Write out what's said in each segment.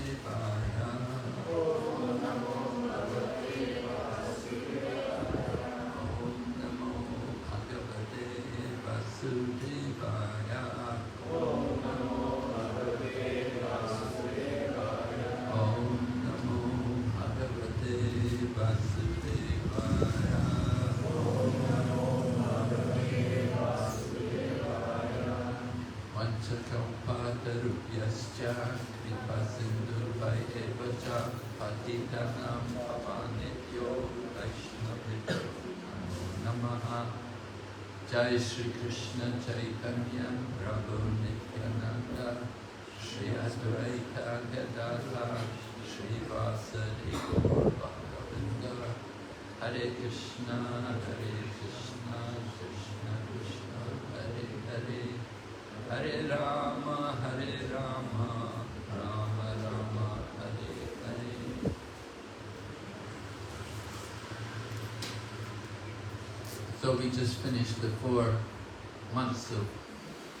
Vasudevaya Om Namo Bhagavate Vasudevaya Om Namo Bhagavate Vasudevaya Om Namo Bhagavate Vasudevaya Om Namo Bhagavate Vasudevaya Om Namo Bhagavate Vasudevaya Vanchakalpatarubhyascha Kripasindurvayeva Patitanam Pavanebhyo Vaishnavibhyo Namo Namaha Jai Shri Krishna Chaitanya Prabhu Nityananda Shri Advaita Gadadhar Shri Vasudeva Gaur Bhaktavinda Hare Krishna Krishna Krishna Hare Hare Hare Rama Rama Rama Hare Hare. So we just finished the 4 months of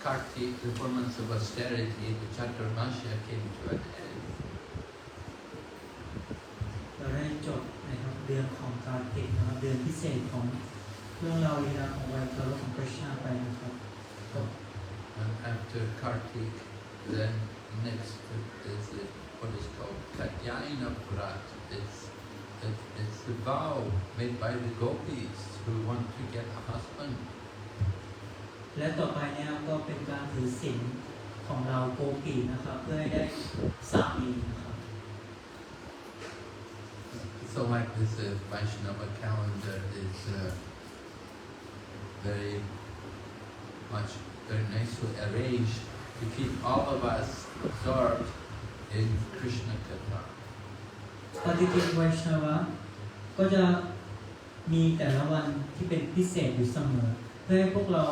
Kartik, the 4 months of austerity. The Chaturmasya came to an end. เราได้จบนะครับเดือนของการติกนะครับเดือนพิเศษของเรื่องราวลีลาของวัยทารกของพระชาไปนะครับ And after Kartik, then next is what is called Katyayana Vrat. It's the vow made by the gopis who want to get a husband. และต่อไปเนี่ยก็เป็นการถือศีลของเราโกปีนะครับเพื่อให้ได้สามีนะครับ So like this Vaishnava calendar is very nicely arranged to keep all of us absorbed in Krishna Katha. ปฏิทินไวชนาวะก็จะมีแต่ละวันที่เป็นพิเศษอยู่เสมอเพื่อให้พวกเรา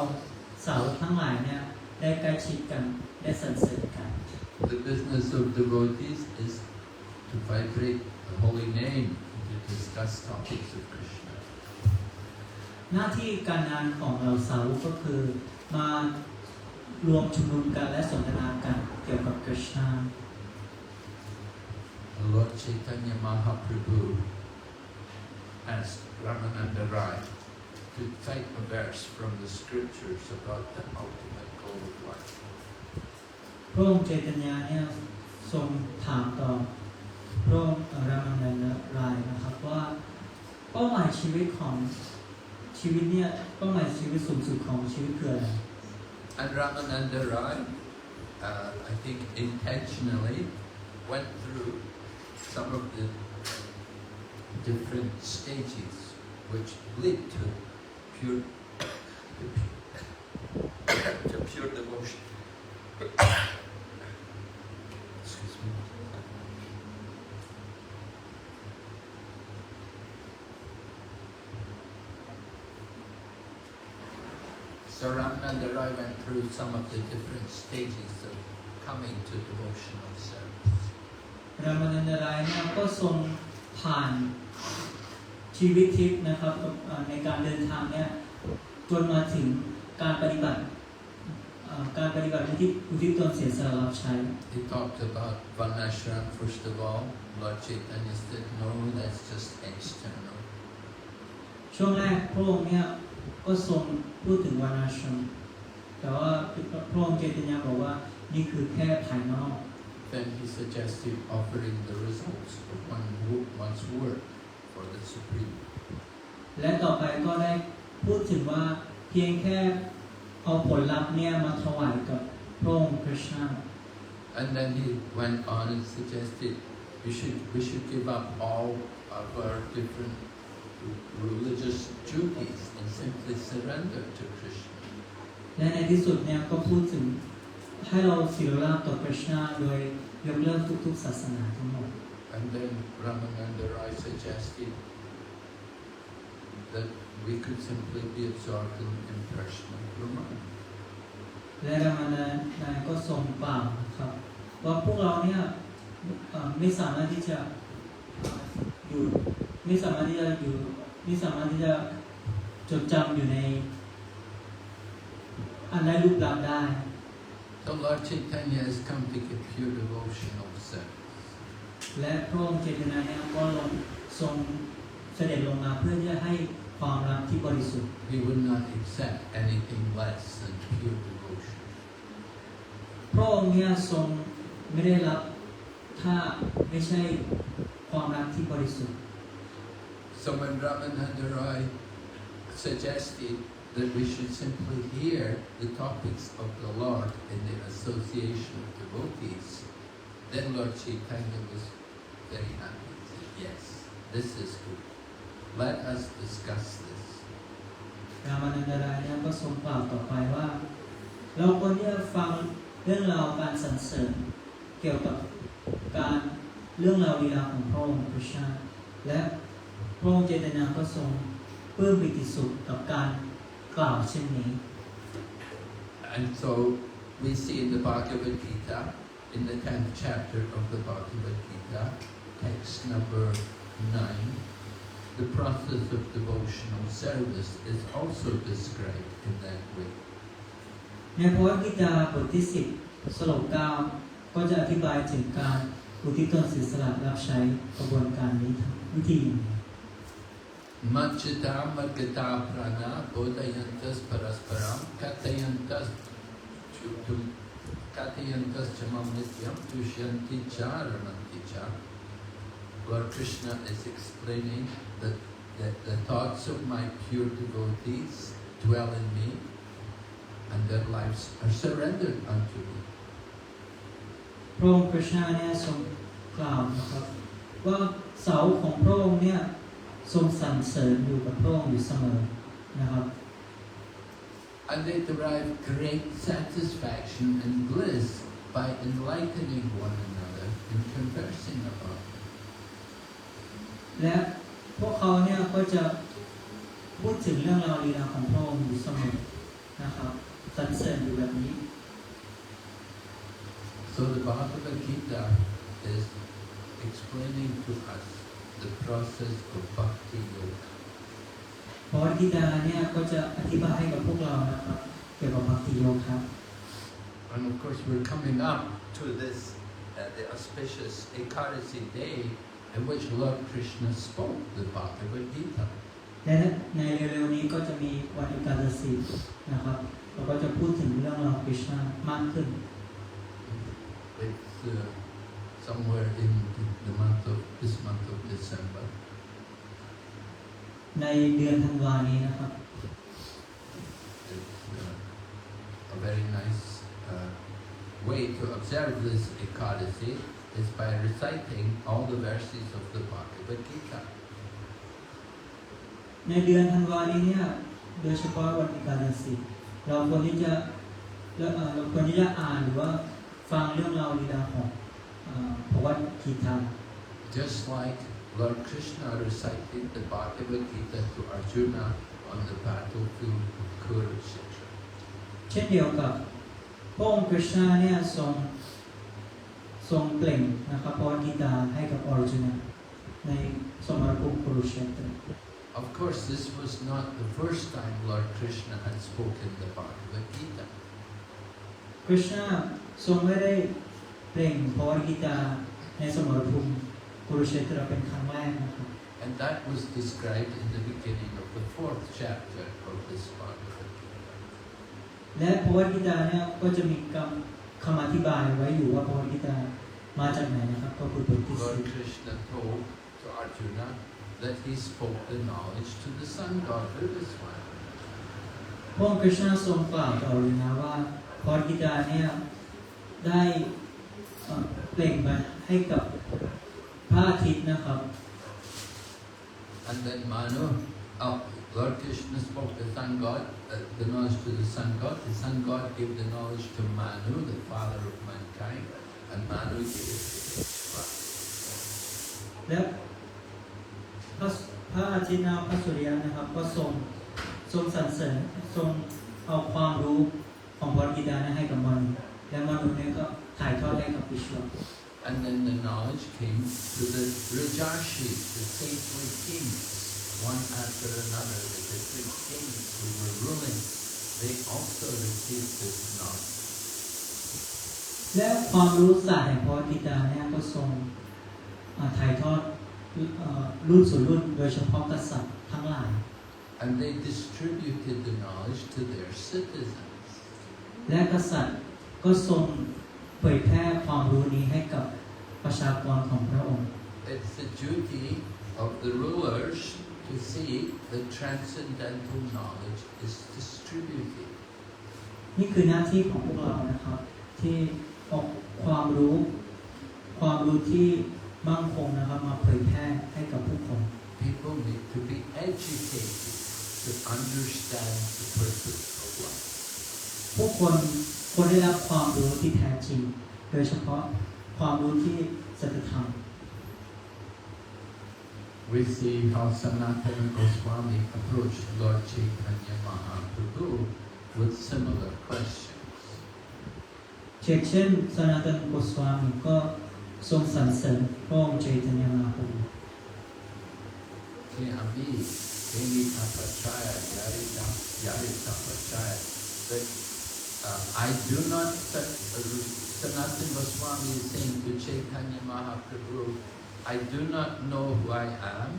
สาวทั้งหลายเนี่ยได้ใกล้ชิดกันได้สรรเสริญกัน The business of devotees is to vibrate the holy name, to discuss topics of Krishna. หน้าที่การงานของเราสาวก็คือมารวมชุมนุมกันและสนทนากันเกี่ยวกับกฤษณา Lord Chaitanya Mahaprabhu asked Ramananda Rai to cite a verse from the scriptures about the ultimate goal of life. พระองค์เจตญาเนี่ยทรงถามต่อพระองค์รามานันดารายนะครับว่าเป้าหมายชีวิตของชีวิตเนี่ยเป้าหมายชีวิตสูงสุดของชีวิตคืออะไร And Ramananda Rai, I think intentionally, went through some of the different stages which lead to pure devotion. Excuse me. So Ramananda Rai went through some of the different stages of coming to devotional service. รามานันดารายเนี่ยก็ทรงผ่านชีวิตทิพย์นะครับในการเดินทางเนี่ยจนมาถึงการปฏิบัติอุทิศตนเสียสละรับใช้ He talked about Varnashram first of all. Lord Chaitanya said, no, that's just external. ช่วงแรกพระองค์เนี่ยก็ทรงพูดถึงวรรณาชรมแต่ว่าพระองค์เจตญาบอกว่านี่คือแค่ภายนอก Then he suggested offering the results of one's work for the Supreme. และต่อไปก็ได้พูดถึงว่าเพียงแค่เอาผลลัพธ์เนี่ยมาถวายกับพระองค์คริชนา And then he went on and suggested we should give up all of our different religious duties and simply surrender to Krishna. และในที่สุดเนี่ยก็พูดถึงให้เราศิลราบต่อคริชนาโดยยกเลิกทุกๆศาสนาทั้งหมด And then Ramananda Rai suggested that we could simply be absorbed in impersonal Brahman. และรามานันดารก็ทรงกล่าวครับว่าพวกเราเนี่ยไม่สามารถที่จะจดจำอยู่ในอันได้รูปลักษณ์ได้ So Lord Chaitanya has come to give pure devotional service. พ และพระองค์เจตนาเนี่ยก็ทรงเสด็จลงมาเพื่อที่จะให้ความรักที่บริสุทธิ์ He would not accept anything less than pure devotion. พระองค์เนี่ยทรงไม่ได้รับถ้าไม่ใช่ความรักที่บริสุทธิ์ So when Ramananda Roy suggested that we should simply hear the topics of the Lord in the association of devotees, then Lord Chaitanya was very happy. He said, yes, this is good. Let us discuss this. รามานันดารายเนี่ยก็ทรงกล่าวต่อไปว่าเราควรที่จะฟังเรื่องราวการสรรเสริญเกี่ยวกับการเรื่องราวลีลาของพระองค์คริสต์และพระองค์เจตนาก็ทรงปลื้มปิติสุขกับการกล่าวเช่นนี้ And so we see in the Bhagavad Gita, in the 10th chapter of the Bhagavad Gita, text number 9, the process of devotional service is also described in that way. ในพระวกิตาบทที่10สโลก9ก็จะอธิบายถึงการอุทิศตนเสียสละรับใช้กระบวนการนี้วิธี Majjita Margata Prana Bodhayantas Parasparam Katayantas Chamam Nityam Tushyanti Charamanti Cha. Lord Krishna is explaining that the thoughts of my pure devotees dwell in me and their lives are surrendered unto me. พระองค์คริสต์เนี่ยทรงกล่าวนะครับว่าเสาของพระองค์เนี่ยทรงสรรเสริญอยู่กับพระองค์อยู่เสมอนะครับ And they derive great satisfaction and bliss by enlightening one another and conversing about it. และพวกเขาเนี่ยก็จะพูดถึงเรื่องราวลีลาของพระองค์อยู่เสมอนะครับสรรเสริญอยู่แบบนี้ So the Bhagavad Gita is explaining to us the process of bhakti yoga. พระวกิตาเนี่ยก็จะอธิบายให้กับพวกเรานะครับเกี่ยวกับภักติโยคะ And of course we're coming up to this the auspicious Ekadasi day in which Lord Krishna spoke the Bhagavad Gita. และในเร็วๆนี้ก็จะมีวันเอกาดสีนะครับเราก็จะพูดถึงเรื่องราวคริสต์มากขึ้น It's somewhere in this month of December. ในเดือนธันวานี้นะครับ It's a very nice way to observe this Ekadasi is by reciting all the verses of the Bhagavad Gita. ในเดือนธันวานี้เนี่ยโดยเฉพาะวันเอกาดสีเราควรที่จะอ่านหรือว่าฟังเรื่องราวลีลาของพระวกิตา Just like Lord Krishna recited the Bhagavad Gita to Arjuna on the battlefield of Kurukshetra. เช่นเดียวกับพระองค์คริสต์เนี่ยทรงเปล่งนะครับพระวกิตาให้กับอร์จุนในสมรภูมิคุรุเชตร Of course, this was not the first time Lord Krishna had spoken the Bhagavad Gita. คริสต์ทรงไม่ได้เปล่งพระวกิตาในสมรภูมิคุรุเชตรเป็นครั้งแรกนะครับ And that was described in the beginning of the 4th chapter of this Bhagavad Gita. และพระวกิตาเนี่ยก็จะมีคำอธิบายไว้อยู่ว่าพระวกิตามาจากไหนนะครับก็คือบทที่ Lord Krishna told to Arjuna that he spoke the knowledge to the sun god Vivaswami. พระองค์คริสต์ทรงกล่าวต่อเลยนะว่าพระวกิตาเนี่ยได้เปล่งมาให้กับพระอาทิตย์นะครับ And then Lord Krishna spoke the sun god, the knowledge to the sun god. The sun god gave the knowledge to Manu, the father of mankind, and Manu gave it to Vishwa. และพระอาทิตย์พระสุริยะนะครับก็ทรงสรรเสริญทรงเอาความรู้ของพระกิตาให้กับมนุษย์และมนุษย์เนี่ยก็ถ่ายทอดให้กับวิชว And then the knowledge came to the Rajashis, the saintly kings, one after another. The different kings who were ruling, they also received this knowledge. และความรู้ศาสตร์แห่งพระกิตาเนี่ยก็ทรง ถ่ายทอดรุ่นสู่รุ่นโดยเฉพาะกษัตริย์ทั้งหลาย and they distributed the knowledge to their citizens. และกษัตริย์ก็ทรงเผยแพร่ความรู้นี้ให้กับประชากรของพระองค์ It's the duty of the rulers to see that transcendental knowledge is distributed. นี่คือหน้าที่ของพวกเรานะครับที่ออกความรู้ที่มั่งคงนะครับมาเผยแพร่ให้กับผู้คน People need to be educated to understand the purpose of life. ผู้คนควรได้รับความรู้ที่แท้จริงโดยเฉพาะความรู้ที่สัจธรรม We see how Sanatana Goswami approached Lord Chaitanya Mahaprabhu with similar questions. เช่นสนาตันโกสวามีก็ทรงสรรเสริญพระองค์เจตยมาภู Abhi, Deni Tapachaya, Yari Tapachaya. But I do not, Sanatana Goswami is saying to Chaitanya Mahaprabhu, I do not know who I am,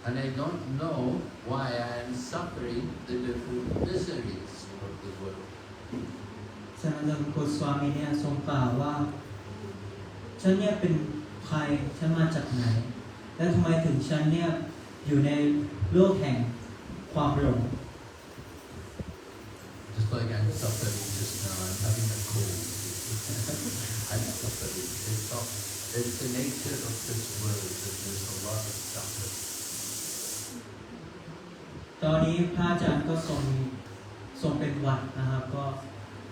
and I don't know why I am suffering the different miseries of the world. สนาตันโกสวามีเนี่ยทรงกล่าวว่าฉันเนี่ยเป็นใครฉันมาจากไหนและทำไมถึงฉันเนี่ยอยู่ในโลกแห่งความหลง Just like I'm suffering just now, I'm having a cold. I'm suffering. It's the nature of this world that there's a lot of suffering. ตอนนี้พระอาจารย์ก็ทรงเป็นหวัดนะครับก็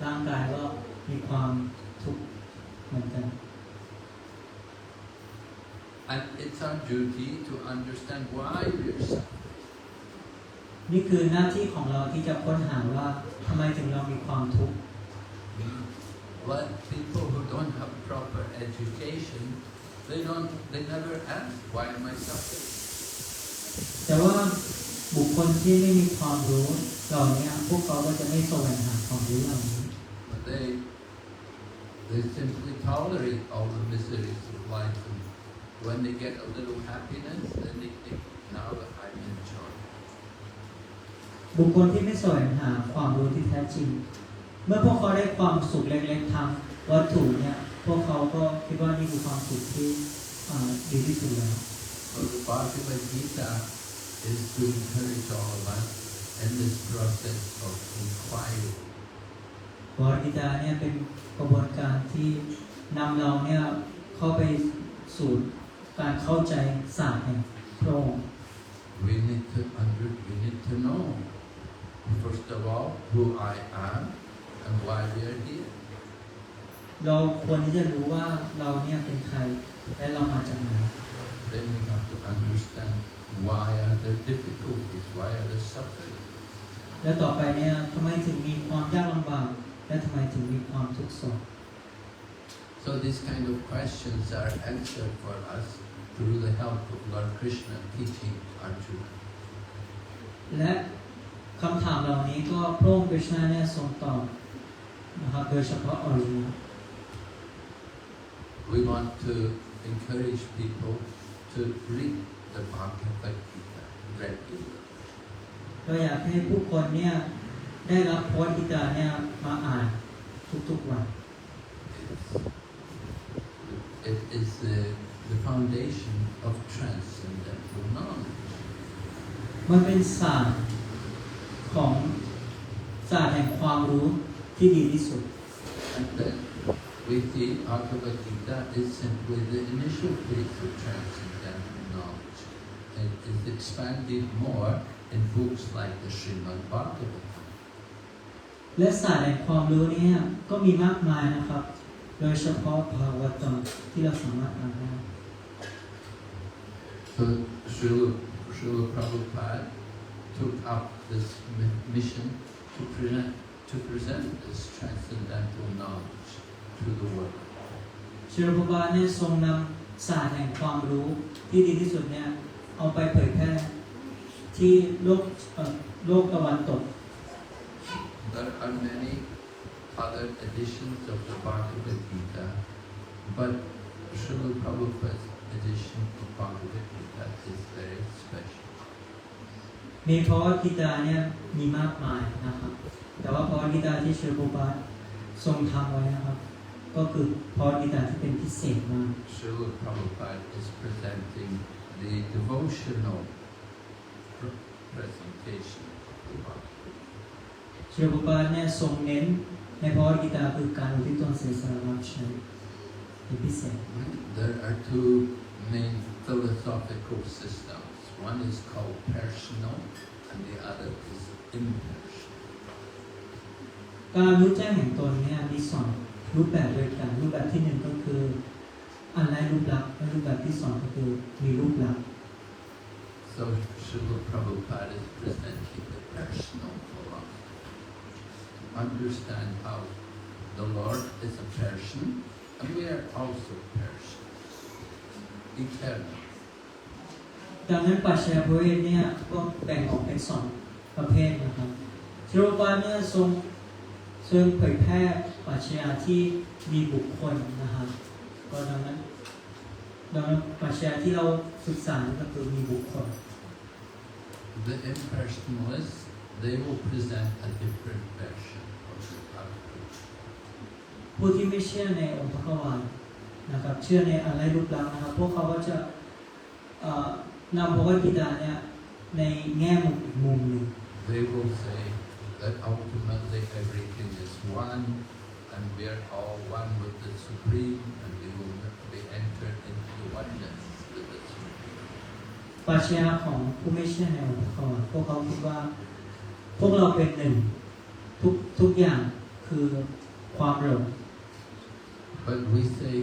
ร่างกายก็มีความทุกข์เหมือนกัน And it's our duty to understand why we're suffering. นี่คือหน้าที่ของเราที่จะค้นหาว่าทำไมถึงเรามีความทุกข์ But people who don't have proper education, they never ask, why am I suffering? แต่ว่าบุคคลที่ไม่มีความรู้เหล่านี้พวกเขาก็จะไม่แสวงหาความรู้เหล่านี้ But they simply tolerate all the miseries of life, and when they get a little happiness, then they think, now that I'm enjoying. บุคคลที่ไม่แสวงหาความรู้ที่แท้จริงเมื่อพวกเขาได้ความสุขเล็กๆทางวัตถุเนี่ยพวกเขาก็คิดว่านี่คือความสุขที่ดีที่สุดแล้ว So the Bhagavad Gita is to encourage all of us in this process of inquiry. วาริตาเนี่ยเป็นกระบวนการที่นำเราเนี่ยเข้าไปสู่การเข้าใจศาสตร์แห่งพระองค์ We need to know, first of all, who I am and why we are here. เราควรที่จะรู้ว่าเราเนี่ยเป็นใครและเรามาจากไหน Then we have to understand why are there difficulties, why are there suffering. และต่อไปเนี่ยทำไมถึงมีความยากลำบากและทำไมถึงมีความทุกข์โศก So these kind of questions are answered for us through the help of Lord Krishna teaching Arjuna. และคำถามเหล่านี้ก็พระองค์คริชนาเนี่ยทรงตอบนะครับโดยเฉพาะอรจุน We want to encourage people to read the Bhagavad Gita regularly. เราอยากให้ผู้คนเนี่ยได้รับพระวจนะเนี่ยมาอ่านทุกๆวัน It is the foundation of transcendental knowledge. มันเป็นศาสตร์ของศาสตร์แห่งความรู้ที่ดีที่สุด And then we see Bhagavad Gita is simply the initial phase of transcendental knowledge. It is expanded more in books like the Srimad Bhagavatam. และศาสตร์แห่งความรู้นี้ก็มีมากมายนะครับโดยเฉพาะภาวะตนที่เราสามารถอ่านได้ So Srila Prabhupada took up this mission to present this transcendental knowledge to the world. ศิลปบาลเนี่ยทรงนำศาสตร์แห่งความรู้ที่ดีที่สุดเนี่ยเอาไปเผยแพร่ที่โลกตะวันตก There are many other editions of the Bhagavad Gita, but Srila Prabhupada edition of Bhagavad Gita is very special. มีพระวกิตาเนี่ยมีมากมายนะครับแต่ว่าพระวกิตาที่เชลโบบาทรงทำไว้นะครับก็คือพระวกิตาที่เป็นพิเศษมาก Srila Prabhupada is presenting the devotional presentation of the Bhagavad. เชลโบาเนี่ยทรงเน้นในพระวกิตาคือการอุทิศตนเสียสละรับใช้เป็นพิเศษ There are two main philosophical systems. One is called personal and the other is impersonal. การรู้แจ้งแห่งตนเนี่ยมีสองรูปแบบด้วยกันรูปแบบที่หนึ่งก็คืออันแรกรูปลักษณ์และรูปแบบที่สองก็คือมีรูปลักษณ์ So Srila Prabhupada is presenting the personal philosophy. Understand how the Lord is a person and we are also persons, eternal. ดังนั้นปัจจัยพระเวทเนี่ยก็แบ่งออกเป็นสองประเภทนะครับเชลโบาเนี่ยทรงเผยแพร่ปัจจัยที่มีบุคคลนะครับก็ดังนั้นปัจจัยที่เราศึกษาก็คือมีบุคคล The impersonalists, they will present a different version of the Bhagavad. ผู้ที่ไม่เชื่อในองค์พระวานนะครับเชื่อในอะไรรูปลักษณ์นะครับพวกเขาก็จะนำพระวกิตาเนี่ยในแง่มุมอีกมุมหนึ่ง They will say that ultimately everything is one and we are all one with the Supreme and we will be entered into oneness with the Supreme. ปรัชญาของผู้ไม่เชื่อในองค์พระวานพวกเขาคิดว่าพวกเราเป็นหนึ่งทุกอย่างคือความหลง But we say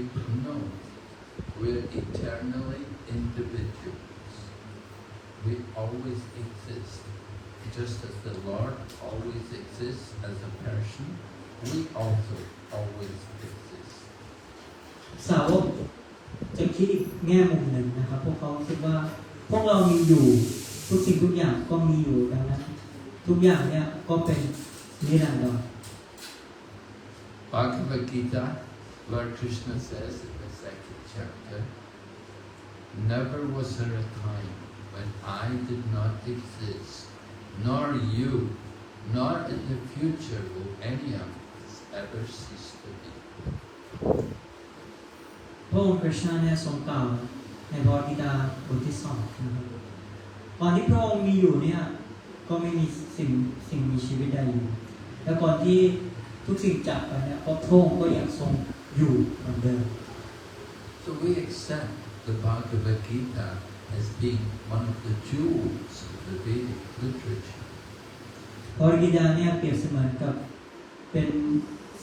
no, we are eternally individuals. We always exist. Just as the Lord always exists as a person, we also always exist. สาวกจะคิดอีกแง่มุมหนึ่งนะครับพวกเขาคิดว่าพวกเรามีอยู่ทุกสิ่งทุกอย่างก็มีอยู่ดังนั้นทุกอย่างเนี่ยก็เป็นนิรันดร Bhagavad Gita, Lord Krishna says in the second chapter, never was there a time when I did not exist, nor you, nor in the future will any of us ever cease to be. พระองค์คริชนาเนี่ยทรงกล่าวในพระกิตาบทที่2นะครับก่อนที่พระองค์มีอยู่เนี่ยก็ไม่มีสิ่งมีชีวิตใดอยู่และก่อนที่ทุกสิ่งจากไปเนี่ยพระองค์ก็ยังทรงอยู่เหมือนเดิม So we accept the Bhagavad Gita as being one of the jewels of the Vedic literature. พระกิตาเนี่ยเปรียบเสมือนกับเป็น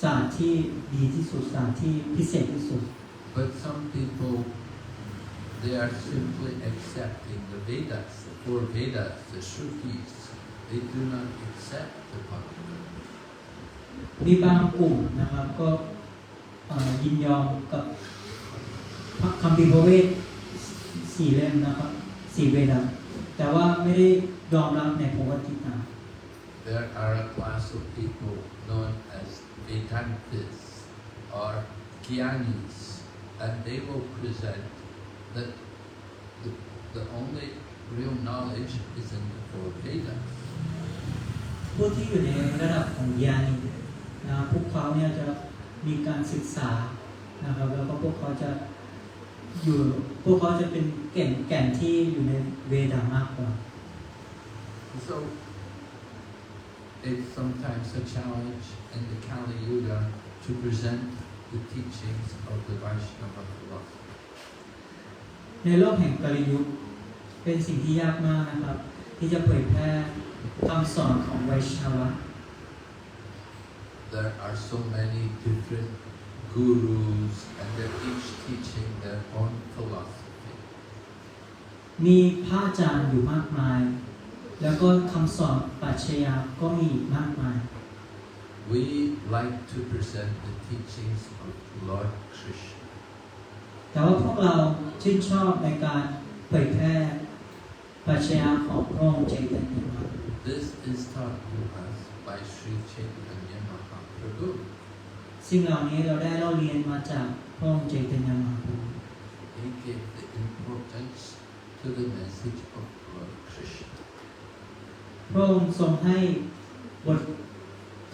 ศาสตร์ที่ดีที่สุดศาสตร์ที่พิเศษที่สุด But some people, they are simply accepting the Vedas, the four Vedas, the Shrutis. They do not accept the Bhagavad. มีบางกลุ่มนะครับก็ยินยอมกับคำพิพระเวท4 เล่มนะครับ4 เวดาแต่ว่าไม่ได้ยอมรับในพระวกิตา There are a class of people known as Vedantis or Gyanis, and they will present that the only real knowledge is in the four Vedas. ผู้ที่อยู่ในระดับของญาณินะพวกเขาเนี่ยจะมีการศึกษานะครับแล้วก็พวกเขาจะเป็นแก่นที่อยู่ในเวดามากกว่า So it's sometimes a challenge in the Kali Yuga to present the teachings of the Vaishnava philosophy. ในโลกแห่งกาลิยุคเป็นสิ่งที่ยากมากนะครับที่จะเผยแพร่คำสอนของไวชนาวะ There are so many different gurus and they're each teaching their own philosophy. มีพระอาจารย์อยู่มากมายแล้วก็คำสอนปรัชญาก็มีอีกมากมาย We like to present the teachings of Lord Krishna. แต่ว่าพวกเราชื่นชอบในการเผยแพร่ปรัชญาของพระองค์เจตยามหา This is taught to us by Sri Chaitanya Mahaprabhu. สิ่งเหล่านี้เราได้เล่าเรียนมาจากพระองค์เจตยามหา He gave the importance to the message of Lord Krishna. พระองค์ทรงให้บท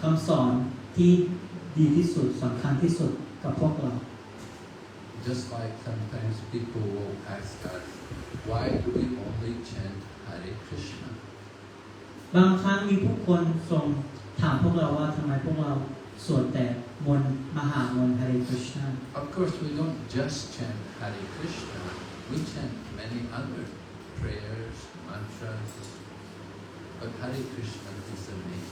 คำสอนที่ดีที่สุดสำคัญที่สุดกับพวกเรา Just like sometimes people will ask us, why do we only chant Hare Krishna? บางครั้งมีผู้คนทรงถามพวกเราว่าทำไมพวกเราสวดแต่มนต์มหามนต์ Hare Krishna. Of course, we don't just chant Hare Krishna. We chant many other prayers, mantras, but Hare Krishna is the main.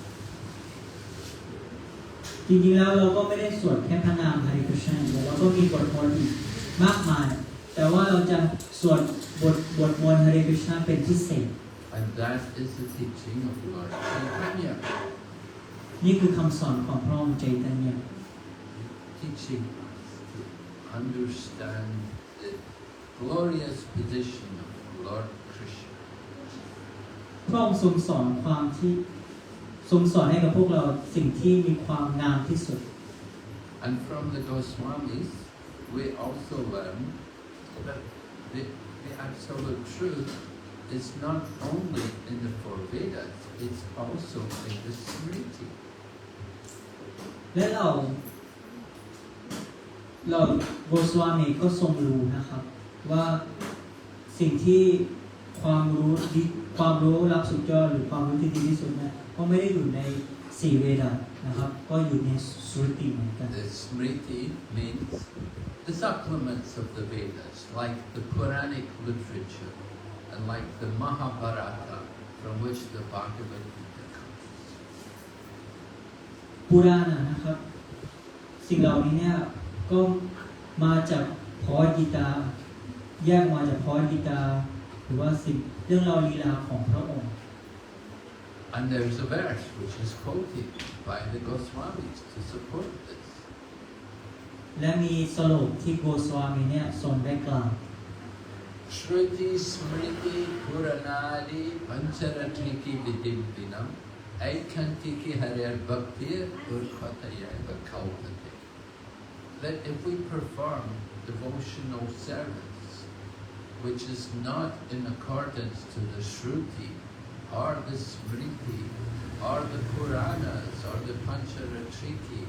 จริงๆแล้วเราก็ไม่ได้สวดแค่พระนาม Hare Krishna เดียวเราก็มีบทมนต์อีกมากมายแต่ว่าเราจะสวดบทมนต์ Hare Krishna เป็นพิเศษ And that is the teaching of Lord Chaitanya. นี่คือคำสอนของพระองค์ใจตัญญา Teaching us to understand the glorious position of Lord Krishna. พระองค์ทรงสอนความที่ทรงสอนให้กับพวกเราสิ่งที่มีความงามที่สุด And from the Goswamis, we also learn that the absolute truth is not only in the four Vedas, it's also in the Smriti. และเราโกสวามีก็ทรงรู้นะครับว่าสิ่งที่ความรู้ลับสุดยอดหรือความรู้ที่ดีที่สุดเนี่ยก็ไม่ได้อยู่ใน4เวดานะครับก็อยู่ในสรุติเหมือนกัน The Smriti means the supplements of the Vedas, like the Puranic literature and like the Mahabharata, from which the Bhagavad Gita comes. ปุราณนะครับสิ่งเหล่านี้เนี่ยก็มาจากพระกีตาแยกมาจากพระกีตาหรือว่าสิ่งเรื่องราวลีลาของพระองค์ And there's a verse which is quoted by the Goswamis to support this. และมีสโลกที่โกสวามีเนี่ยทรงได้กล่าว Shruti Smriti Puranadi Pancharatriki Vidimpinam Aikantiki Harer Bhaktir Urkhatayaiva Kalpate. That if we perform devotional service which is not in accordance to the Shruti or the Smriti or the Puranas or the Pancharatriki,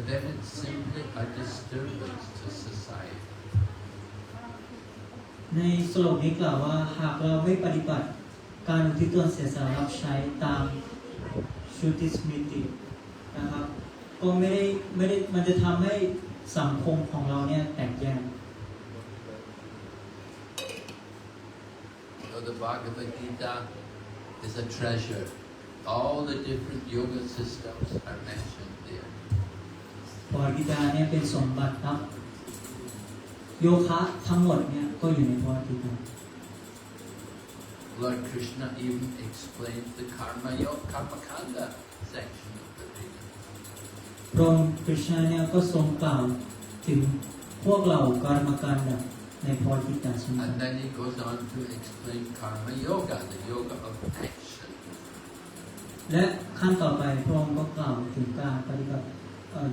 then it's simply a disturbance to society. ในสโลกนี้กล่าวว่าหากเราไม่ปฏิบัติการอุทิศตนเสียสละรับใช้ตามชุติสมิตินะครับก็ไม่ได้มันจะทำให้สังคมของเราเนี่ยแตกแยก So the Bhagavad Gita is a treasure. All the different yoga systems are mentioned there. พระกีตาเนี่ยเป็นสมบัติครับโยคะทั้งหมดเนี่ยก็อยู่ในพระกีตา Lord Krishna even explains the karma kanda section of the Veda. พระองค์คริชนาเนี่ยก็ทรงกล่าวถึงพวกเรากรรมการในพระกีตาเช่นกัน And then he goes on to explain karma yoga, the yoga of action. และขั้นต่อไปพระองค์ก็กล่าวถึงการปฏิบัติ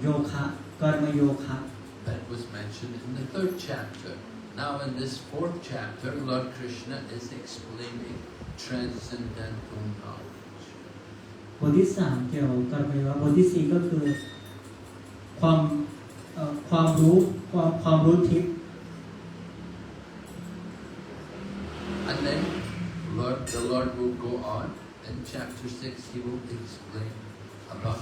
โยคะกรรมโยคะ That was mentioned in the 3rd chapter. Now in this 4th chapter, Lord Krishna is explaining transcendental knowledge. บทที่3เกี่ยวกับกรรมโยคะบทที่4ก็คือความรู้ทิพย์ And then the Lord will go on. In chapter 6, he will explain about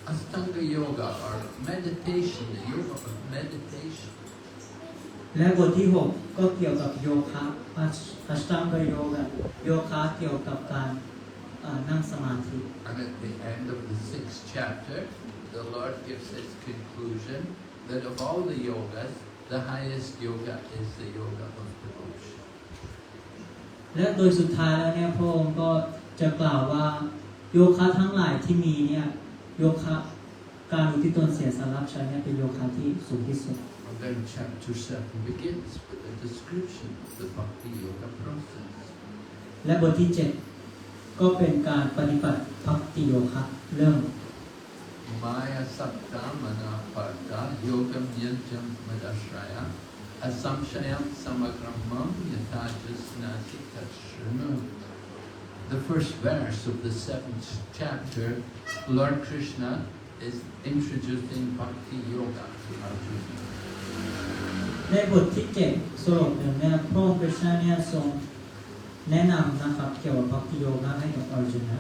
Astanga Yoga or meditation, the yoga of meditation. และบทที่6ก็เกี่ยวกับโยคะอัสตังกโยคะเกี่ยวกับการนั่งสมาธิ And at the end of the 6th chapter, the Lord gives his conclusion that of all the yogas, the highest yoga is the yoga of devotion. และโดยสุดท้ายแล้วเนี่ยพระองค์ก็จะกล่าวว่าโยคะทั้งหลายที่มีเนี่ยโยคะการอุทิศตนเสียสละรับใช้เนี่ยเป็นโยคะที่สูงที่สุด And then chapter 7 begins with a description of the bhakti yoga process. และบทที่7ก็เป็นการปฏิบัติภักติโยคะเริ่ม Maya Sapta Mana Parta Yogam Yanjam Madashraya Asamshayam samagramam yatajasnasita shrinu. The first verse of the 7th chapter, Lord Krishna is introducing Bhakti Yoga to Arjuna. ในบทที่7สรุปหนึ่งเนี่ยพระองค์คริชนาเนี่ยทรงแนะนำนะครับเกี่ยวกับ Bhakti Yoga ให้กับอร์จุนนะ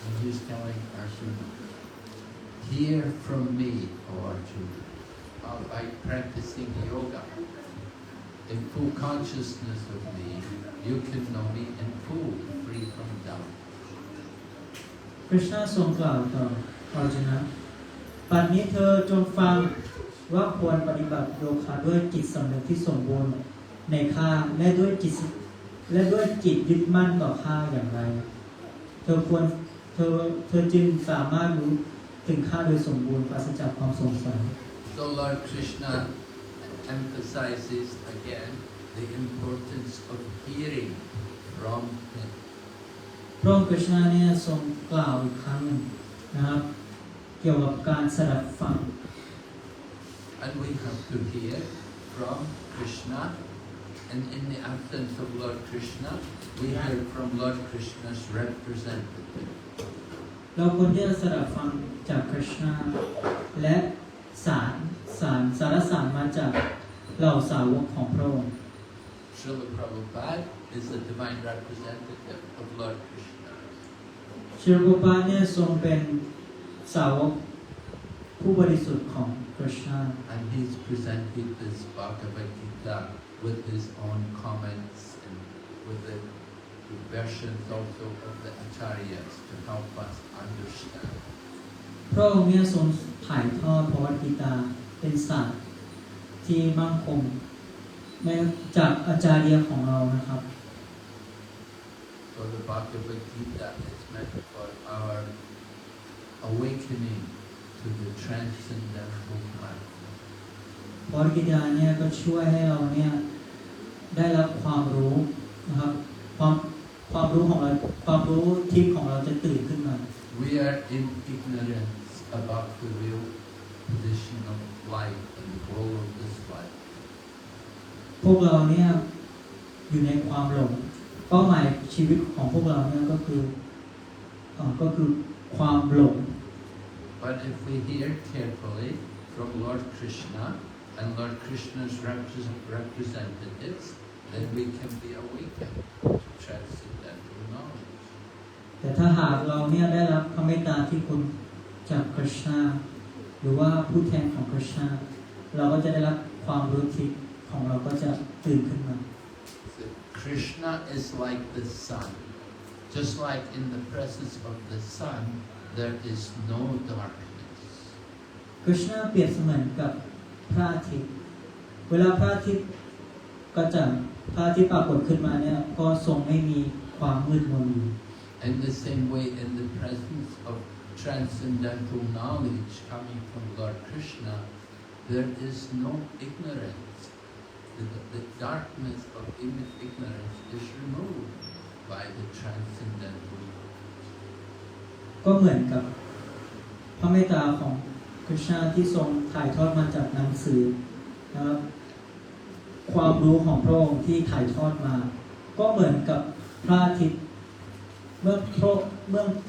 And he's telling Arjuna, hear from me, O Arjuna, by practicing yoga. In full consciousness of me, you can know me in full, free from doubt. คริชนาทรงกล่าวต่ออร์จุนนะปัจจุบันเธอจงฟังว่าควรปฏิบัติโยคะด้วยจิตสำนึกที่สมบูรณ์ในข้าและด้วยจิตยึดมั่นต่อข้าอย่างไรเธอจึงสามารถรู้ถึงข้าโดยสมบูรณ์ปราศจากความสงสัย So Lord Krishna emphasizes again the importance of hearing from him. พระองค์คริชนาเนี่ยทรงกล่าวอีกครั้งหนึ่งนะครับเกี่ยวกับการสดับฟัง And we have to hear from Krishna, and in the absence of Lord Krishna, we hear from Lord Krishna's representative. เราควรที่จะสดับฟังจากคริชนาและสารมาจากเหล่าสาวกของพระองค์ Srila Prabhupada is the divine representative of Lord Krishna. ชิรกุปาเนี่ยทรงเป็นสาวกผู้บริสุทธิ์ของคริชนา And he's presented this Bhagavad Gita with his own comments and with the versions also of the acharyas to help us understand. พระองค์เนี่ยทรงถ่ายทอดพระวกิตาเป็นศาสตร์ที่มั่นคงจากอาจารย์ของเรานะครับ So the Bhagavad Gita is meant for our awakening to the transcendental mind. พระวกิตาเนี่ยก็ช่วยให้เราเนี่ยได้รับความรู้นะครับความรู้ของเราความรู้ทิพย์ของเราจะตื่นขึ้นมา We are in ignorance about the real position of life and the goal of this life. พวกเราเนี่ยอยู่ในความหลงเป้าหมายชีวิตของพวกเราเนี่ยก็คือความหลง But if we hear carefully from Lord Krishna and Lord Krishna's representatives, then we can be awakened to transcendental knowledge. แต่ถ้าหากเราเนี่ยได้รับพระเมตตาที่คุณจากคริชนาหรือว่าผู้แทนของคริชนาเราก็จะได้รับความรู้ทิพย์ของเราก็จะตื่นขึ้นมา So Krishna is like the sun. Just like in the presence of the sun, there is no darkness. คริชนาเปรียบเสมือนกับพระอาทิตย์เวลาพระอาทิตย์ก็จะพระอาทิตย์ปรากฏขึ้นมาเนี่ยก็ทรงไม่มีความมืดมนอยู่ In the same way, in the presence of transcendental knowledge coming from Lord Krishna, there is no ignorance. The darkness of ignorance is removed by the transcendental knowledge. ก็เหมือนกับพระเมตตาของคริชนาที่ทรงถ่ายทอดมาจากหนังสือนะครับความรู้ของพระองค์ที่ถ่ายทอดมาก็เหมือนกับพระอาทิตย์เมื่อ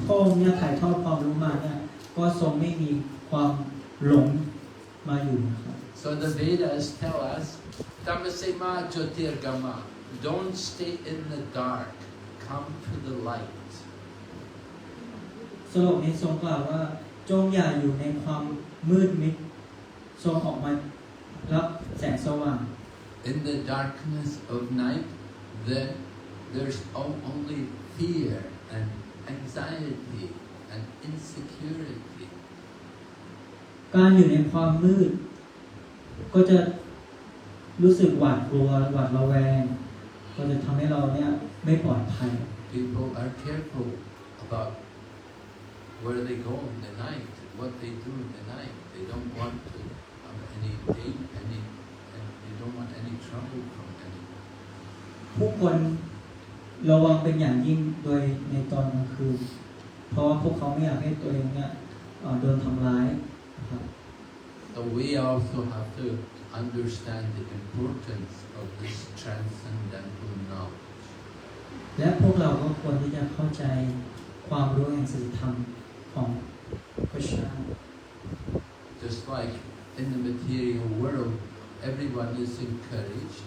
พระองค์เนี่ยถ่ายทอดความรู้มาเนี่ยก็ทรงไม่มีความหลงมาอยู่นะครับ So the Vedas tell us, Tamasema Jyotirgama, don't stay in the dark, come to the light. สโลกนี้ทรงกล่าวว่าจงอย่าอยู่ในความมืดมิดทรงออกมารับแสงสว่าง In the darkness of night, then there's only fear and anxiety and insecurity. การอยู่ในความมืดก็จะรู้สึกหวาดกลัวหวาดระแวงก็จะทำให้เราเนี่ยไม่ปลอดภัย People are careful about where they go in the night, what they do in the night. They don't want to have any danger, and they don't want any trouble from anyone. ผู้คนระวังเป็นอย่างยิ่งโดยในตอนกลางคืนเพราะว่าพวกเขาไม่อยากให้ตัวเองเนี่ยโดนทำร้ายนะครับ So we also have to understand the importance of this transcendental knowledge. และพวกเราก็ควรที่จะเข้าใจความรู้แห่งสัจธรรมของพระเจ้า Just like in the material world, everyone is encouraged.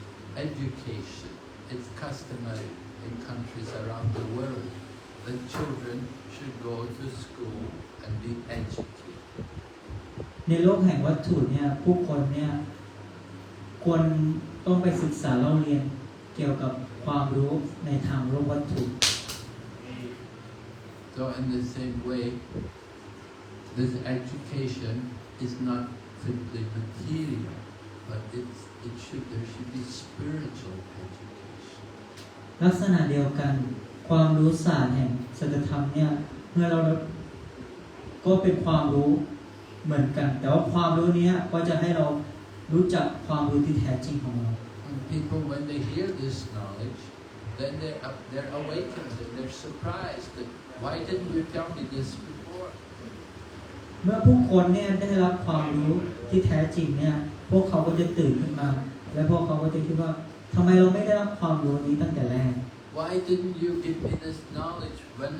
Education, it's customary in countries around the world that children should go to school and be educated. ในโลกแห่งวัตถุเนี่ยผู้คนเนี่ยควรต้องไปศึกษาเล่าเรียนเกี่ยวกับความรู้ในทางโลกวัตถุ So in the same way, this education is not simply material, but there should be spiritual education. ลักษณะเดียวกันความรู้ศาสตร์แห่งสัจธรรมเนี่ยเมื่อเราก็เป็นความรู้เหมือนกันแต่ว่าความรู้นี้ก็จะให้เรารู้จักความรู้ที่แท้จริงของเรา People, when they hear this knowledge, then they're awakened and they're surprised that why didn't you tell me this before? เมื่อผู้คนเนี่ยได้รับความรู้ที่แท้จริงเนี่ยพวกเขาก็จะตื่นขึ้นมาและพวกเขาก็จะคิดว่าทำไมเราไม่ได้รับความรู้นี้ตั้งแต่แรก Why didn't you give me this knowledge when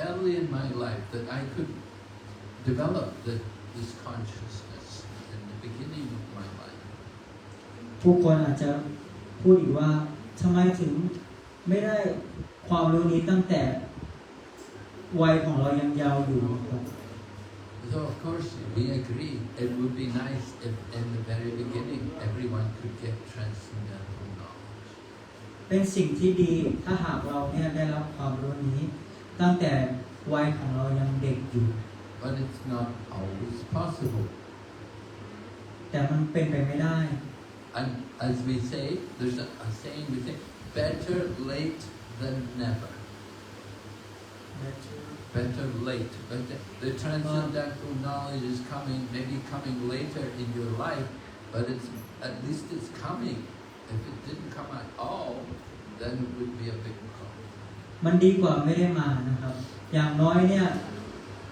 early in my life that I could develop this consciousness in the beginning of my life? ผู้คนอาจจะพูดอีกว่าทำไมถึงไม่ได้ความรู้นี้ตั้งแต่วัยของเรายังยาวอยู่ครับ So of course we agree it would be nice if in the very beginning everyone could get transcendental knowledge. เป็นสิ่งที่ดีถ้าหากเราเนี่ยได้รับความรู้นี้ตั้งแต่วัยของเรายังเด็กอยู่ But it's not always possible. แต่มันเป็นไปไม่ได้ And as we say, there's a saying we say, better late than never. Better late. The transcendental knowledge is maybe coming later in your life, but at least it's coming. If it didn't come at all, then it would be a big problem. มันดีกว่าไม่ได้มานะครับ อย่างน้อยเนี่ย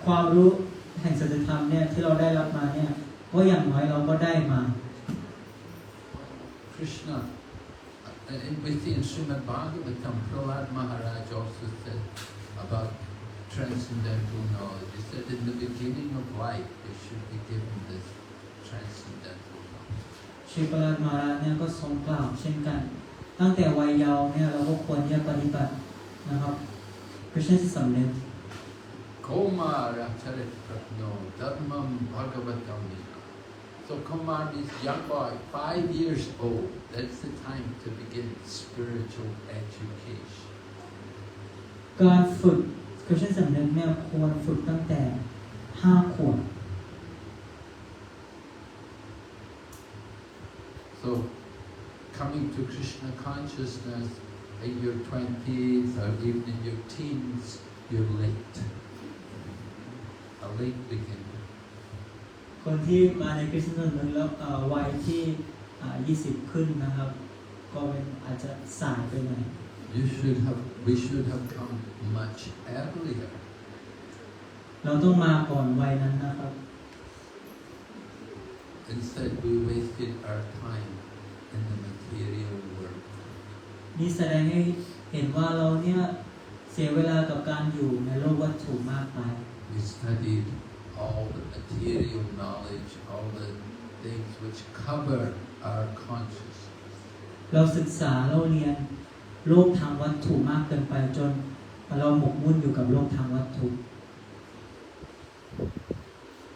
ความรู้แห่งสัจธรรมเนี่ยที่เราได้รับมาเนี่ยก็อย่างน้อยเราก็ได้มา Krishna, we see in Srimad Bhagavatam, Prahlad Maharaj also said about transcendental knowledge. He said in the beginning of life they should be given this transcendental knowledge. ชีพราชมาราเนี่ยก็ทรงกล่าวเช่นกันตั้งแต่วัยเยาว์เนี่ยเราก็ควรที่จะปฏิบัตินะครับเพื่อที่จะสำเร็จ Komara charit pratno dharmam bhagavatam. So Kumar means young boy, 5 years old. That's the time to begin spiritual education. การฝึกคือเช่นสำเร็จเนี่ยควรฝึกตั้งแต่5 ขวบ So coming to Krishna consciousness in your 20s or even in your teens, you're late. A late beginner. คนที่มาในคริสตศาสนาแล้ววัยที่20 ขึ้นนะครับก็เป็นอาจจะสายไปหน่อย We should have come much earlier. เราต้องมาก่อนวัยนั้นนะครับ Instead, we wasted our time in the material world. นี่แสดงให้เห็นว่าเราเนี่ยเสียเวลากับการอยู่ในโลกวัตถุมากไป We studied all the material knowledge, all the things which cover our consciousness. เราศึกษาเราเรียนโลกทางวัตถุมากเกินไปจนเราหมกมุ่นอยู่กับโลกทางวัตถุ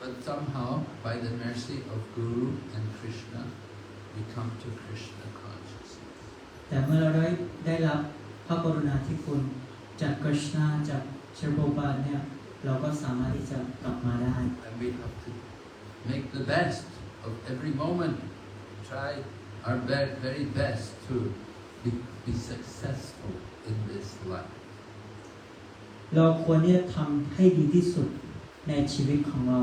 But somehow, by the mercy of Guru and Krishna, we come to Krishna consciousness. แต่เมื่อเราได้รับพระกรุณาธิคุณจากกฤษณาจากเชโรบาลเนี่ยเราก็สามารถที่จะกลับมาได้ And we have to make the best of every moment. Try our very best to be successful in this life. เราควรที่จะทำให้ดีที่สุดในชีวิตของเรา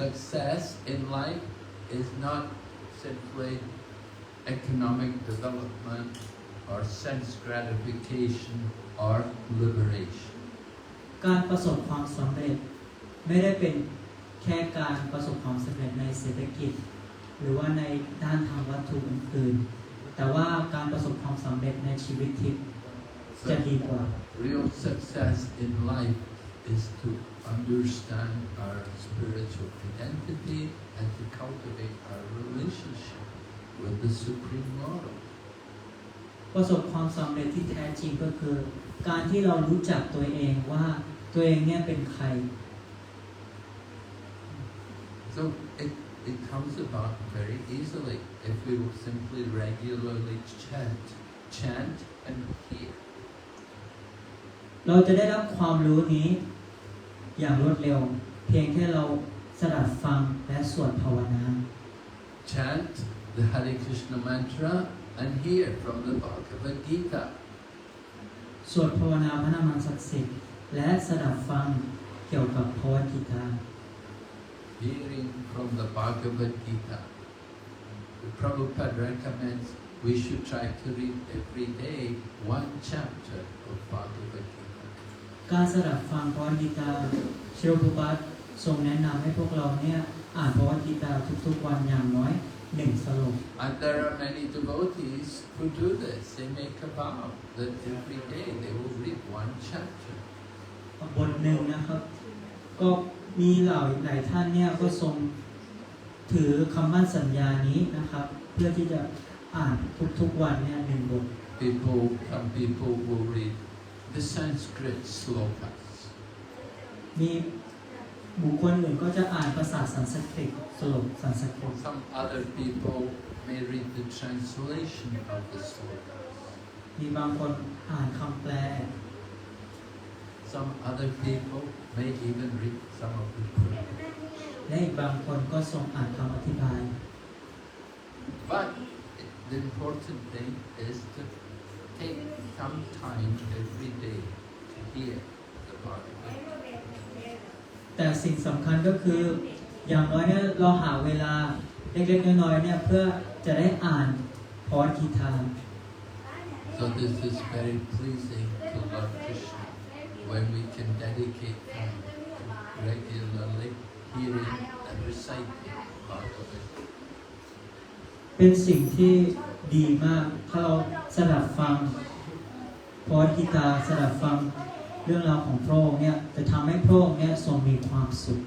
Success in life is not simply economic development or sense gratification or liberation. การประสบความสำเร็จไม่ได้เป็น แค่การประสบความสำเร็จในเศรษฐกิจหรือว่าในด้านทางวัตถุอื่นๆแต่ว่าการประสบความสำเร็จในชีวิตทิพย์จะดีกว่า Real success in life is to understand our spiritual identity and to cultivate our relationship with the Supreme Lord. ประสบความสำเร็จที่แท้จริงก็คือการที่เรารู้จักตัวเองว่าตัวเองเนี่ยเป็นใคร So it comes about very easily if we will simply regularly chant and hear. เราจะได้รับความรู้นี้อย่างรวดเร็วเพียงแค่เราสดับฟังและสวดภาวนา Chant the Hare Krishna mantra and hear from the Bhagavad Gita. สวดภาวนาพระนามศักดิ์สิทธิ์และสดับฟังเกี่ยวกับภวกีตา Hearing from the Bhagavad Gita. The Prabhupada recommends we should try to read every day one chapter of Bhagavad Gita. การสดับฟังภวกีตาชิโรภุปัสทรงแนะนำให้พวกเราเนี่ยอ่านภวกีตาทุกๆวันอย่างน้อย1 สโลก And there are many devotees who do this. They make a vow that every day they will read one chapter. บทหนึ่งนะครับก็มีหลายท่านเนี่ยก็ทรงถือคำมั่นสัญญานี้นะครับเพื่อที่จะอ่านทุกๆวันเนี่ย1 บท Some people will read the Sanskrit slokas. มีบุคคลอื่นก็จะอ่านภาษาสันสกฤตสโลกสันสกฤต Some other people may read the translation of the slokas. มีบางคนอ่านคำแปล Some other people may even read some of the Quran. และอีกบางคนก็ทรงอ่านคำอธิบาย But the important thing is to take some time every day to hear the Bhagavad. แต่สิ่งสำคัญก็คืออย่างน้อยเนี่ยเราหาเวลาเล็กๆน้อยๆเนี่ยเพื่อจะได้อ่านภวกีตา So this is very pleasing to Lord Krishna when we can dedicate time to regularly hearing and reciting Bhagavad. เป็นสิ่งที่ดีมากถ้าเราสดับฟังภวกีตาสดับฟังเรื่องราวของพระองค์เนี่ยจะทำให้พระองค์เนี่ยทรงมีความสุข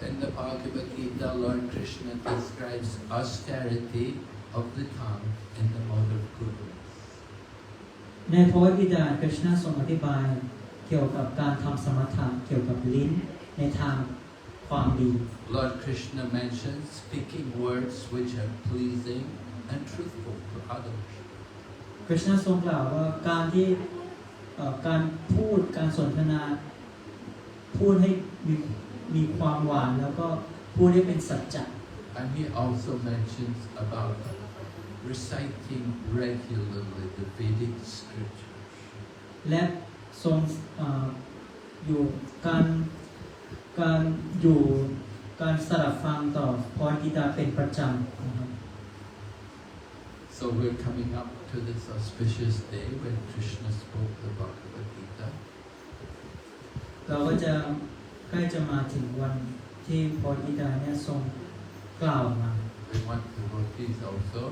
In the Bhagavad Gita, Lord Krishna describes austerity of the tongue in the mode of goodness. ในภวกีตาคริชนาทรงอธิบายเกี่ยวกับการทำสมถะเกี่ยวกับลิ้นในทางความดี Lord Krishna mentions speaking words which are pleasing and truthful to others. คริชนาทรงกล่าวว่าการที่การพูดการสนทนาพูดให้มีความหวานแล้วก็พูดให้เป็นสัจจะ And he also mentions about reciting regularly the Vedic scriptures. และทรงอยู่การสดับฟังต่อภวกีตาเป็นประจำนะครับ So we're coming up to this auspicious day when Krishna spoke the Bhagavad Gita. เราก็จะใกล้จะมาถึงวันที่ภวกีตาเนี่ยทรงกล่าวมา We want devotees also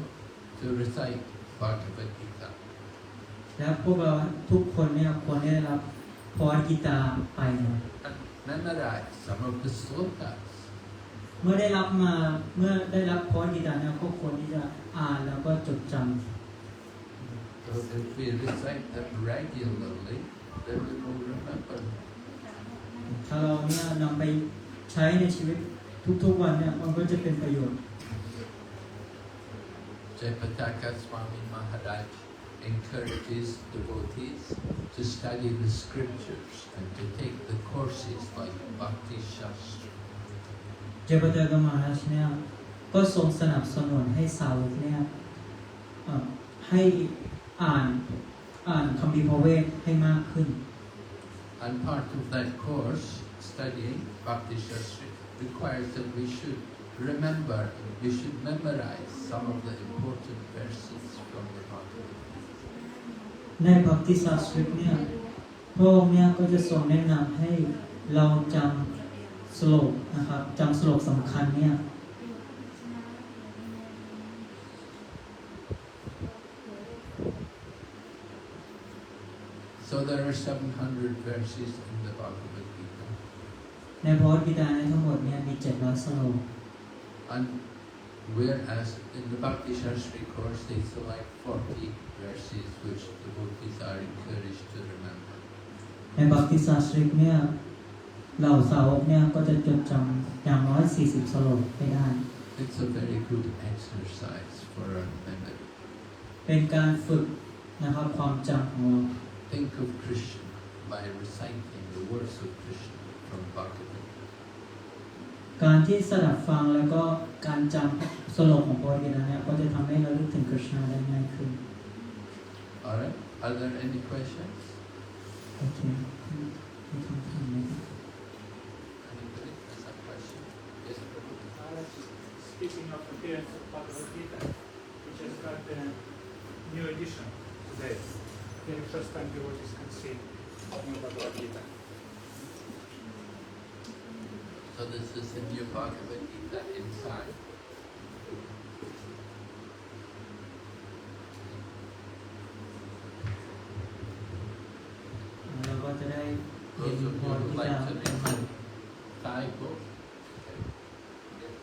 to recite Bhagavad Gita. และพวกเราทุกคนเนี่ยควรได้รับภวกีตาไปนะ And memorize some of the slokas. เมื่อได้รับภวกีตาเนี่ยก็ควรที่จะอ่านแล้วก็จดจำ So if we recite them regularly, then we will remember. ถ้าเราเนี่ยนำไปใช้ในชีวิตทุกๆวันเนี่ยมันก็จะเป็นประโยชน์ Jayapataka Swami Maharaj encourages devotees to study the scriptures and to take the courses like Bhakti Shastra. เจปตากมหาราชเนี่ยก็ทรงสนับสนุนให้สาวกเนี่ยให้อ่านคำพีร์พระเวทให้มากขึ้น And part of that course, studying Bhakti Shastra, requires that we should memorize some of the important verses from the Bhagavad Gita. ในภักติศาสตร์เนี่ยพระองค์เนี่ยก็จะทรงแนะนำให้เราจำ สโลกนะครับจำสโลกสำคัญเนี่ย So there are 700 verses in the Bhagavad Gita. ในพระคัมภีร์ในทั้งหมดเนี่ยมี700สโลก And whereas in the Bhakti Shastri course they select 40 verses which the devotees are encouraged to remember. ในบัพติศาสตริกเนี่ยเหล่าสาวกเนี่ยก็จะจดจำอย่างน้อย40สโลกให้ได้ It's a very good exercise for our memory. เป็นการฝึกนะครับความจำของเรา Think of Krishna by reciting the words of Krishna from Bhagavad. การที่สดับฟังแล้วก็การจำสโลกของพระคัมภีร์เนี่ยก็จะทำให้เราลึกถึงกฤษณะได้ง่ายขึ้น Alright, are there any questions? โอเคมีคำถามไหม Anybody has a question? Yes, Prabhu. Speaking of appearance of Bhagavad Gita, which has got a new edition today. Very first time devotees can see new Bhagavad Gita. So this is the new Bhagavad Gita inside. เราก็จะได้เห็น Those of พ you ร who ที่ like จะ to เป็น read Thai book, yes.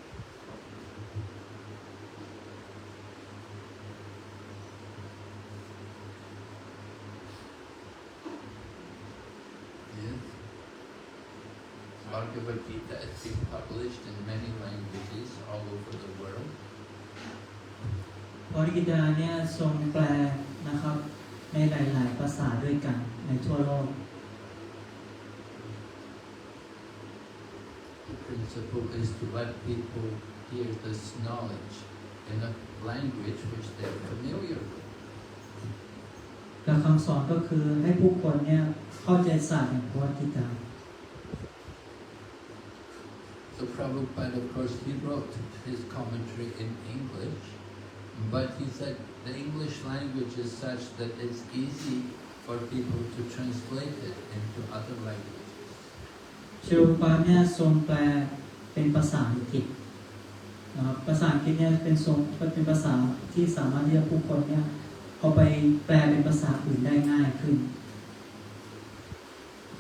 Bhagavad Gita is being published in many languages all over the world. พระกิตาเนี่ยทรงแปลนะครับในหลายๆภาษาด้วยกันในทั่วโลก The principle is to let people hear this knowledge in a language which they're familiar with. แล้วคำสอนก็คือให้ผู้คนเนี่ยเข้าใจศาสตร์แห่งพระกิตา So Prabhupada, of course, he wrote his commentary in English, but he said the English language is such that it's easy for people to translate it into other languages. เชลปาเนี่ยทรงแปลเป็นภาษาอังกฤษนะครับภาษาอังกฤษเนี่ยเป็นภาษาที่สามารถที่จะผู้คนเนี่ยเอาไปแปลเป็นภาษาอื่นได้ง่ายขึ้น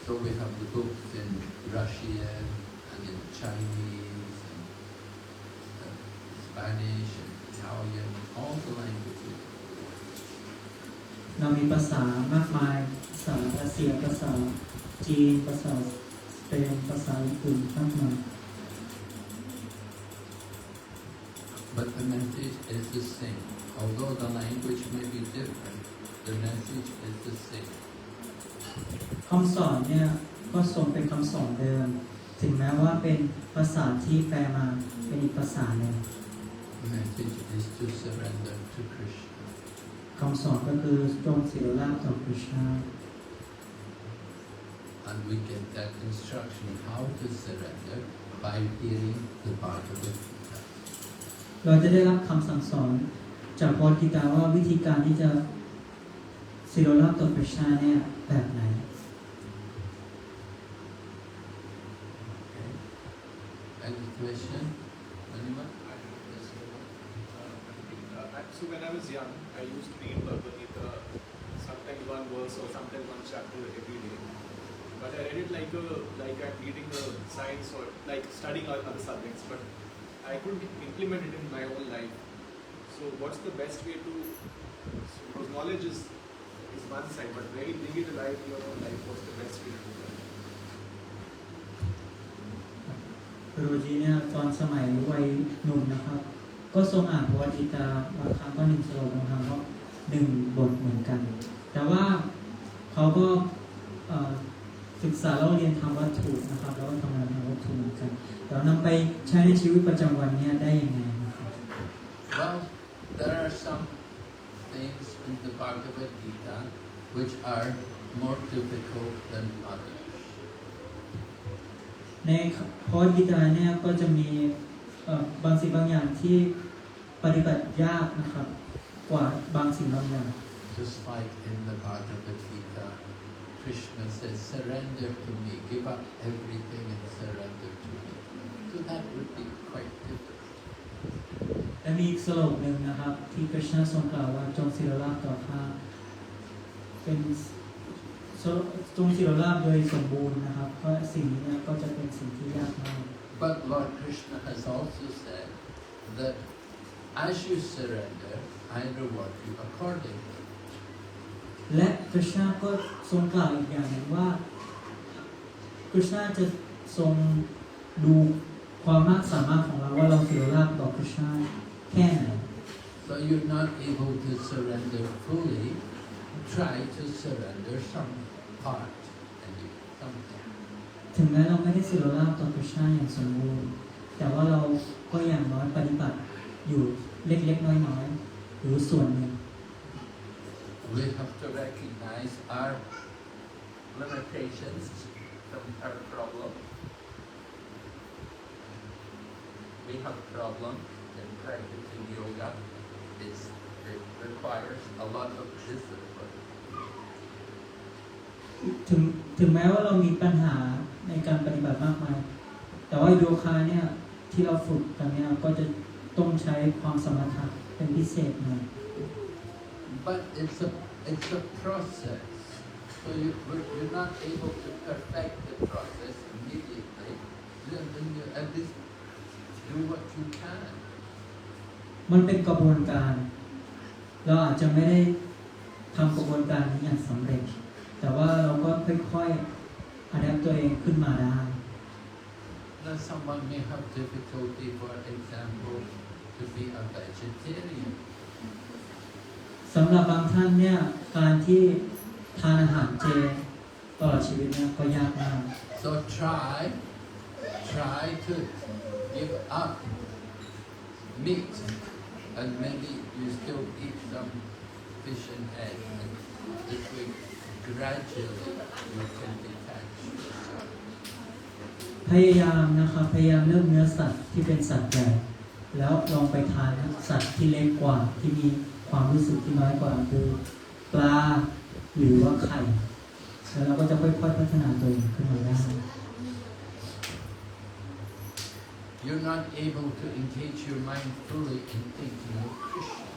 So we have the books in Russian and in Chinese and Spanish and Italian, all the languages. เรามีภาษามากมายภาษารัสเซียภาษาจีนภาษาสเปนภาษาญี่ปุ่นมากมาย But the message is the same. Although the language may be different, the message is the same. คำสอนเนี่ยก็ทรงเป็นคำสอนเดิมถึงแม้ว่าเป็นภาษาที่แปลมาเป็นอีกภาษาหนึ่ง The message is to surrender to Krishna. คำสอนก็คือจงเสียราบต่อพระเจ้า And we get that instruction how to surrender by hearing the Bhagavad Gita. เราจะได้รับคำสั่งสอนจากพระกิตาว่าวิธีการที่จะเสียราบต่อพระเจ้าเนี่ยแบบไหน Okay. Any question? Anyone? Yes, So when I was young, I used to read Bhagavad Gita, sometimes one verse or sometimes one chapter every day. But I read it like I'm reading a science or like studying other subjects, but I couldn't implement it in my own life. So what's the best way to, because knowledge is one side, but really bring it alive in your own life, what's the best way to do that? ครูจีเนี่ยตอนสมัยวัยหนุ่มนะครับ ก็ทรงอ่านพระกิตาบางครั้งก็หนึ่งสโลกบางครั้งก็หนึ่งบทเหมือนกัน แต่ว่าเขาก็ศึกษาแล้วเรียนทำวัตถุนะครับแล้วก็ทำงานทำวัตถุเหมือนกันแล้วนำไปใช้ในชีวิตประจำวันเนี่ยได้ยังไงนะครับ Well, there are some things in the Bhagavad Gita which are more difficult than others. ในพระกิตาเนี่ยก็จะมีบางสิ่งบางอย่างที่ปฏิบัติยากนะครับกว่าบางสิ่งบางอย่าง Just like in the Bhagavad Gita, Krishna says, surrender to me, give up everything and surrender to me. So that would be quite difficult. และมีอีกสโลกหนึ่งนะครับที่พระเจ้าทรงกล่าวว่าจงศิรราบต่อข้าเป็นจงศิรราบโดยสมบูรณ์นะครับเพราะสิ่งนี้เนี่ยก็จะเป็นสิ่งที่ยากมาก But Lord Krishna has also said that as you surrender, I reward you accordingly. และพระเจ้าก็ทรงกล่าวอีกอย่างหนึ่งว่าพระเจ้าจะทรงดูความมากสามารถของเราว่าเราศิรราบต่อพระเจ้าแค่ไหน So you're not able to surrender fully, try to surrender some part and you something. ถึงแม้เราไม่ได้ศิรราบต่อพระเจ้าอย่างสมบูรณ์แต่ว่าเราก็อย่างน้อยปฏิบัติอยู่เล็กๆน้อยๆหรือส่วนหนึ่ง We have to recognize our limitations and our problem. We have problem in practicing yoga. It requires a lot of discipline. ถึงแม้ว่าเรามีปัญหาในการปฏิบัติมากมายแต่ว่าโยคะเนี่ยที่เราฝึกกันเนี่ยก็จะต้องใช้ความสมรรถะเป็นพิเศษหน่อย But it's a process. So you're not able to perfect the process immediately. Then you at least do what you can. มันเป็นกระบวนการเราอาจจะไม่ได้ทำกระบวนการนี้อย่างสำเร็จแต่ว่าเราก็ค่อยๆอัดแอปตัวเองขึ้นมาได้ Now someone may have difficulty, for example, to be a vegetarian. สำหรับบางท่านเนี่ยการที่ทานอาหารเจตลอดชีวิตเนี่ยก็ยากมาก So try to give up meat, and maybe you still eat some fish and egg, and this way gradually you can detach yourself. พยายามนะครับพยายามเลือกเนื้อสัตว์ที่เป็นสัตว์ใหญ่แล้วลองไปทานสัตว์ที่เล็กกว่าที่มีความรู้สึกที่น้อยกว่าคือปลาหรือว่าไข่แล้วเราก็จะค่อยๆพัฒนาตัวเองขึ้นมาได้ You're not able to engage your mind fully in thinking of Krishna.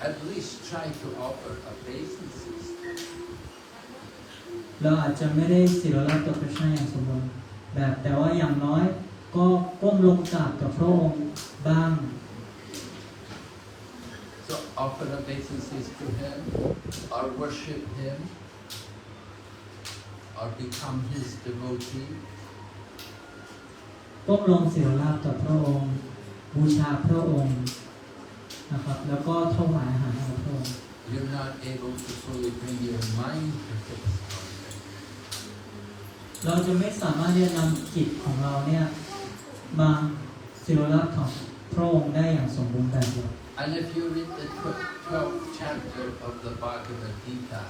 At least try to offer obeisances. เราอาจจะไม่ได้ศิรราบต่อพระเจ้าอย่างสมบูรณ์แบบแต่ว่าอย่างน้อยก็ก้มลงกราบต่อพระองค์บ้าง So offer obeisances to Him, or worship Him, or become His devotee. ก้มลงศิรราบต่อพระองค์บูชาพระองค์นะครับแล้วก็ถวายอาหารแด่พระองค์ You're not able to fully bring your mind to fix on Him. เราจะไม่สามารถที่จะนำจิตของเราเนี่ยมาศิรราบของพระองค์ได้อย่างสมบูรณ์แบบเลย And if you read the 12th chapter of the Bhagavad Gita,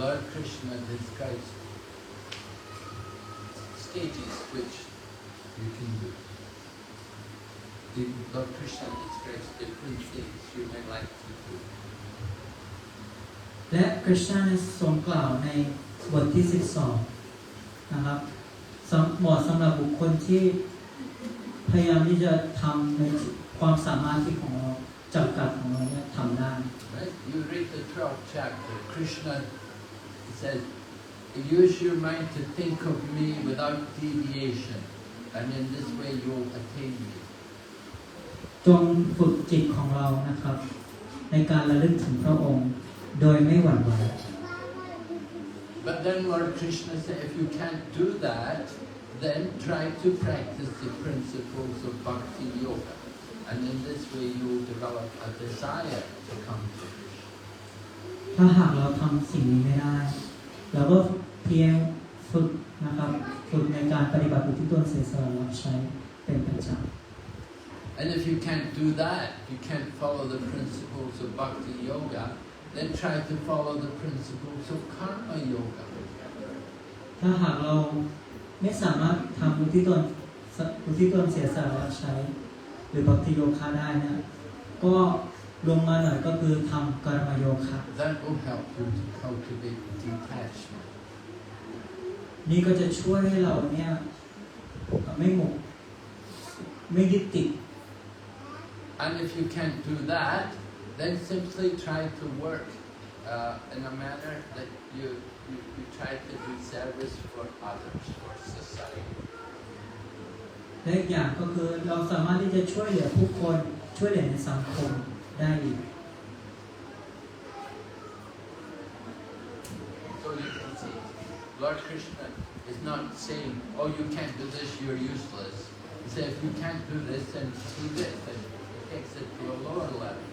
Lord Krishna describes stages which you can do. Lord Krishna describes different things you may like to do. และคริสต์ได้ทรงกล่าวในบทที่12นะครับเหมาะสำหรับบุคคลที่พยายามที่จะทำในความสามารถที่ของเราจำกัดของเราเนี่ยทำได้ Right? You read the 12th chapter. Krishna says, use your mind to think of me without deviation, and in this way you'll attain me. จงฝึกจิตของเรานะครับในการระลึกถึงพระองค์โดยไม่หวั่นไหว But then Lord Krishna said, if you can't do that, then try to practice the principles of Bhakti Yoga. And in this way you will develop a desire to come to Krishna. ถ้าหากเราทำสิ่งนี้ไม่ได้เราก็เพียงฝึกนะครับฝึกในการปฏิบัติอุทิศตนเสียสละรับใช้เป็นประจำ And if you can't do that, you can't follow the principles of Bhakti Yoga, then try to follow the principles of Karma Yoga. ถ้าหากเราไม่สามารถทำอุทิศตนเสียสละรับใช้หรือบัพติโยคะได้เนี่ยก็ลงมาหน่อยก็คือทำกรรมโยคะ That will help you to cultivate detachment. นี่ก็จะช่วยให้เราเนี่ยไม่หมกไม่ยึดติด And if you can't do that, then simply try to work in a manner that you try to do service for others, for society. และอีกอย่างก็คือเราสามารถที่จะช่วยเหลือผู้คนช่วยเหลือในสังคมได้อีก So you can see, Lord Krishna is not saying, oh, you can't do this, you're useless. He says, if you can't do this, then do this, and he takes it to a lower level.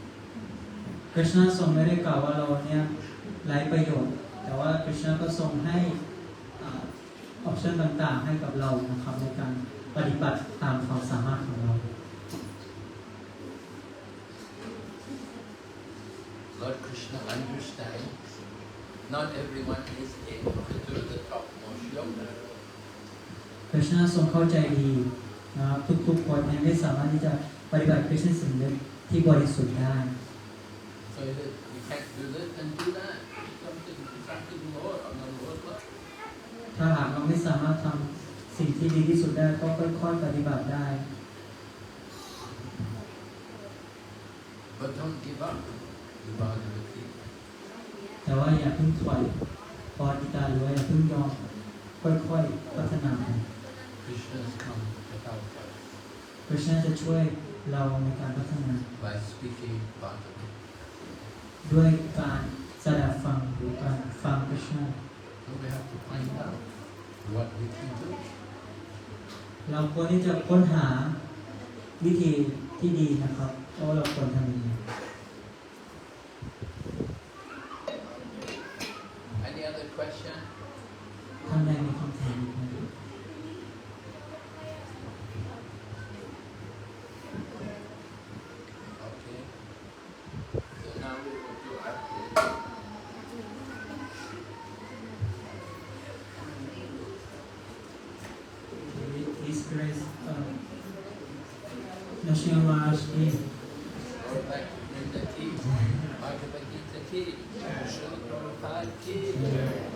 คริชนาทรงไม่ได้กล่าวว่าเราเนี่ยไร้ประโยชน์ แต่ว่าคริชนาก็ทรงให้ออปชั่นต่างๆให้กับเรานะครับในการปฏิบัติตามความสามารถของเรา Lord Krishna understands not everyone is able to do the topmost yoga. คริชนาทรงเข้าใจดีนะครับทุกๆคนไม่สามารถที่จะปฏิบัติคริสตสิ่งใดที่บริสุทธิ์ได้ So he said, you can't do this, then do that. Something lower, on the lower level. ถ้าหากเราไม่สามารถทำสิ่งที่ดีที่สุดได้ก็ค่อยๆปฏิบัติได้ But don't give up. The Bhagavad Gita. แต่ว่าอย่าเพิ่งถอยพอดีตาหรือว่าอย่าเพิ่งยอมค่อยๆพัฒนา Krishna has come to help us คริชนาจะช่วยเราในการพัฒนา by speaking Bhagavad. ด้วยการสดับฟังหรือการฟังคริชนา So we have to find out what we can do. เราควรที่จะค้นหาวิธีที่ดีนะครับว่าเราควรทำยังไง Any other question? ท่านใดมีคำถามไหม Okay. So now we will do our His Grace National March is Lord Bhakti Ki, Bhagavad Gita Ki, Srila Prabhupada Ki.